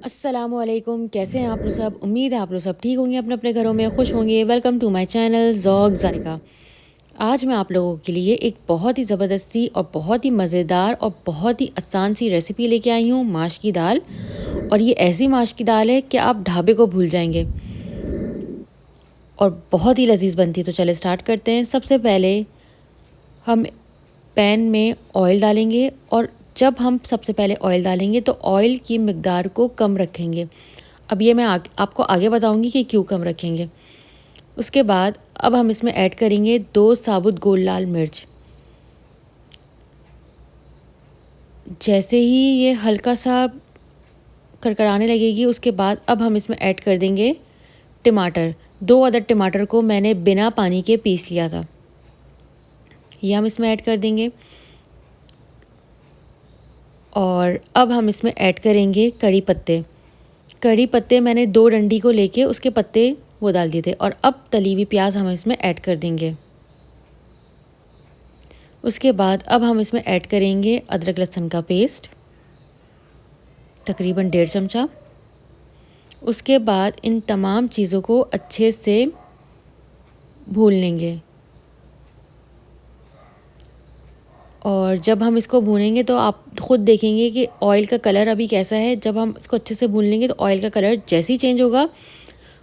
अस्सलामुअलैकुम, कैसे हैं आप लोग सब। उम्मीद है आप लोग सब ठीक होंगे, अपने अपने घरों में खुश होंगे। Welcome to my channel Zauq Zaika. आज मैं आप लोगों के लिए एक बहुत ही ज़बरदस्ती और बहुत ही मज़ेदार और बहुत ही आसान सी रेसिपी लेके आई हूँ, माश की दाल। और ये ऐसी माश की दाल है कि आप ढाबे को भूल जाएंगे और बहुत ही लजीज बनती है। तो चले स्टार्ट करते हैं। सबसे पहले हम पैन में ऑयल डालेंगे, और जब हम सबसे पहले ऑयल डालेंगे तो ऑयल की मिकदार को कम रखेंगे। अब ये मैं आपको आगे बताऊंगी कि क्यों कम रखेंगे। उसके बाद अब हम इसमें ऐड करेंगे 2 साबुत गोल लाल मिर्च। जैसे ही ये हल्का सा करकराने लगेगी, उसके बाद अब हम इसमें ऐड कर देंगे टमाटर। 2 अदद टमाटर को मैंने बिना पानी के पीस लिया था, ये हम इसमें ऐड कर देंगे। और अब हम इसमें ऐड करेंगे कड़ी पत्ते। कड़ी पत्ते मैंने 2 डंडी को लेके उसके पत्ते वो डाल दिए थे। और अब तली हुई प्याज हम इसमें ऐड कर देंगे। उसके बाद अब हम इसमें ऐड करेंगे अदरक लहसुन का पेस्ट, तकरीबन 1.5 चमचा। उसके बाद इन तमाम चीज़ों को अच्छे से भून लेंगे। और जब हम इसको भूनेंगे तो आप ख़ुद देखेंगे कि ऑयल का कलर अभी कैसा है। जब हम इसको अच्छे से भून लेंगे तो ऑयल का कलर जैसे ही चेंज होगा,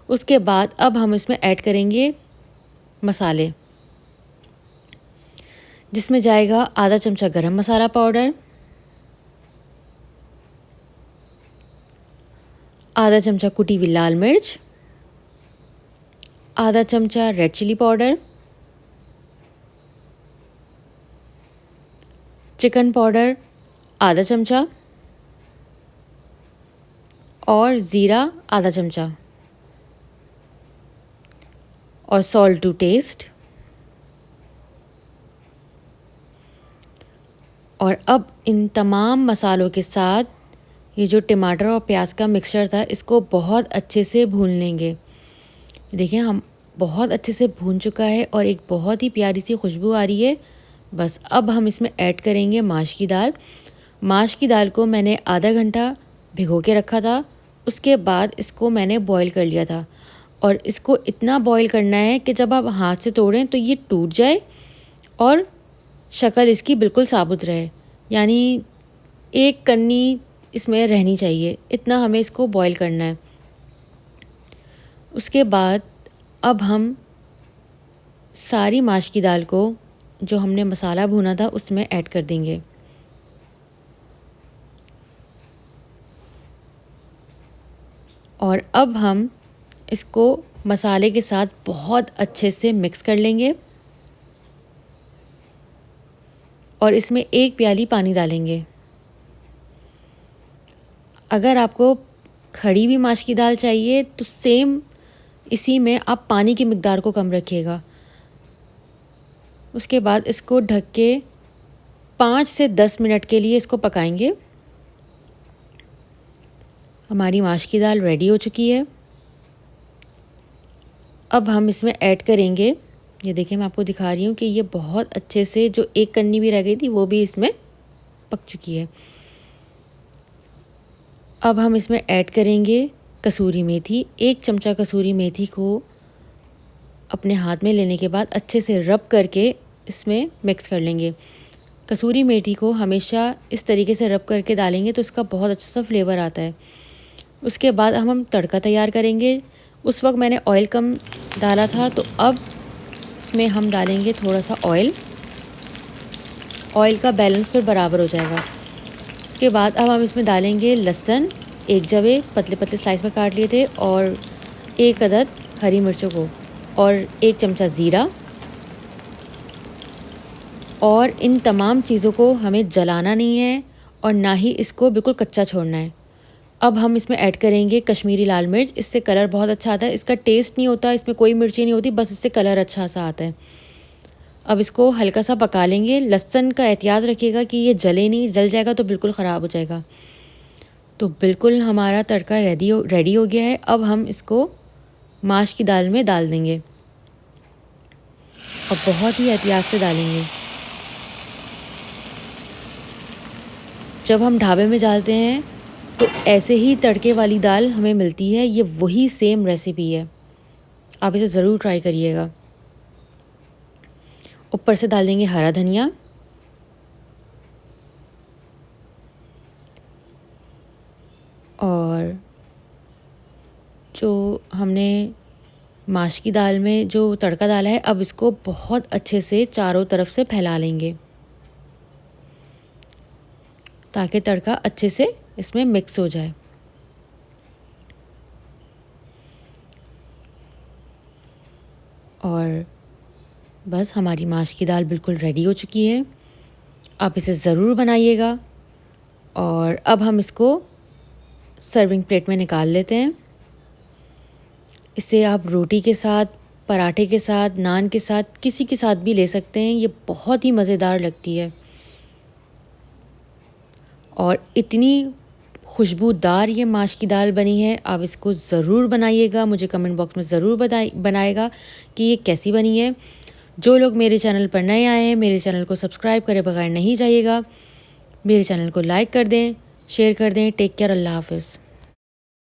उसके बाद अब हम इसमें ऐड करेंगे मसाले, जिसमें जाएगा आधा चमचा गरम मसाला पाउडर, आधा चमचा कुटी हुई लाल मिर्च, आधा चमचा red chilli powder, chicken powder आधा चमचा, और ज़ीरा आधा चमचा, और सॉल्ट टू टेस्ट। और अब इन तमाम मसालों के साथ ये जो टमाटर और प्याज का मिक्सचर था, इसको बहुत अच्छे से भून लेंगे। देखिए हम बहुत अच्छे से भून चुका है और एक बहुत ही प्यारी सी खुशबू आ रही है। बस अब हम इसमें ऐड करेंगे माश की दाल। माश की दाल को मैंने आधा घंटा भिगो के रखा था। उसके बाद इसको मैंने बॉईल कर लिया था, और इसको इतना बॉईल करना है कि जब आप हाथ से तोड़ें तो ये टूट जाए और शक्ल इसकी बिल्कुल साबुत रहे, यानी एक कन्नी इसमें रहनी चाहिए, इतना हमें इसको बॉईल करना है। उसके बाद अब हम सारी माश की दाल को जो हमने मसाला भुना था उसमें ऐड कर देंगे। और अब हम इसको मसाले के साथ बहुत अच्छे से मिक्स कर लेंगे, और इसमें 1 प्याली पानी डालेंगे। अगर आपको खड़ी हुई माश की दाल चाहिए तो सेम इसी में आप पानी की मिकदार को कम रखिएगा। उसके बाद इसको ढक के 5 से 10 मिनट के लिए इसको पकाएंगे। हमारी माश की दाल रेडी हो चुकी है। अब हम इसमें ऐड करेंगे, ये देखिए मैं आपको दिखा रही हूँ कि ये बहुत अच्छे से जो एक कन्नी भी रह गई थी वो भी इसमें पक चुकी है। अब हम इसमें ऐड करेंगे कसूरी मेथी। 1 चमचा कसूरी मेथी को अपने हाथ में लेने के बाद अच्छे से रब करके इसमें मिक्स कर लेंगे। कसूरी मेथी को हमेशा इस तरीके से रब करके डालेंगे तो इसका बहुत अच्छा सा फ्लेवर आता है। उसके बाद हम तड़का तैयार करेंगे। उस वक्त मैंने ऑयल कम डाला था, तो अब इसमें हम डालेंगे थोड़ा सा ऑयल। ऑयल का बैलेंस फिर बराबर हो जाएगा। उसके बाद अब हम इसमें डालेंगे लहसुन, 1 जवे पतले पतले स्लाइस में काट लिए थे, और 1 अदद हरी मिर्चों को, और 1 चमचा ज़ीरा। और इन तमाम चीज़ों को हमें जलाना नहीं है और ना ही इसको बिल्कुल कच्चा छोड़ना है। अब हम इसमें ऐड करेंगे कश्मीरी लाल मिर्च। इससे कलर बहुत अच्छा आता है। इसका टेस्ट नहीं होता, इसमें कोई मिर्ची नहीं होती, बस इससे कलर अच्छा सा आता है। अब इसको हल्का सा पका लेंगे। लहसुन का एहतियात रखिएगा कि ये जले नहीं, जल जाएगा तो बिल्कुल ख़राब हो जाएगा। तो बिल्कुल हमारा तड़का रेडी हो गया है। अब हम इसको माश की दाल में डाल देंगे और बहुत ही एहतियात से डालेंगे। जब हम ढाबे में डालते हैं तो ऐसे ही तड़के वाली दाल हमें मिलती है, ये वही सेम रेसिपी है। आप इसे ज़रूर ट्राई करिएगा। ऊपर से डाल देंगे हरा धनिया और जो हमने माश की दाल में जो तड़का डाला है, अब इसको बहुत अच्छे से चारों तरफ से फैला लेंगे ताकि तड़का अच्छे से इसमें मिक्स हो जाए। और बस हमारी माश की दाल बिल्कुल रेडी हो चुकी है। आप इसे ज़रूर बनाइएगा। और अब हम इसको सर्विंग प्लेट में निकाल लेते हैं। इसे आप रोटी के साथ, पराठे के साथ, नान के साथ, किसी के साथ भी ले सकते हैं। ये बहुत ही मज़ेदार लगती है और इतनी खुशबूदार ये माश की दाल बनी है। आप इसको ज़रूर बनाइएगा, मुझे कमेंट बॉक्स में ज़रूर बनाएगा कि ये कैसी बनी है। जो लोग मेरे चैनल पर नए आए हैं, मेरे चैनल को सब्सक्राइब करे बगैर नहीं जाइएगा। मेरे चैनल को लाइक कर दें, शेयर कर दें। टेक केयर, अल्लाह हाफ़िज़।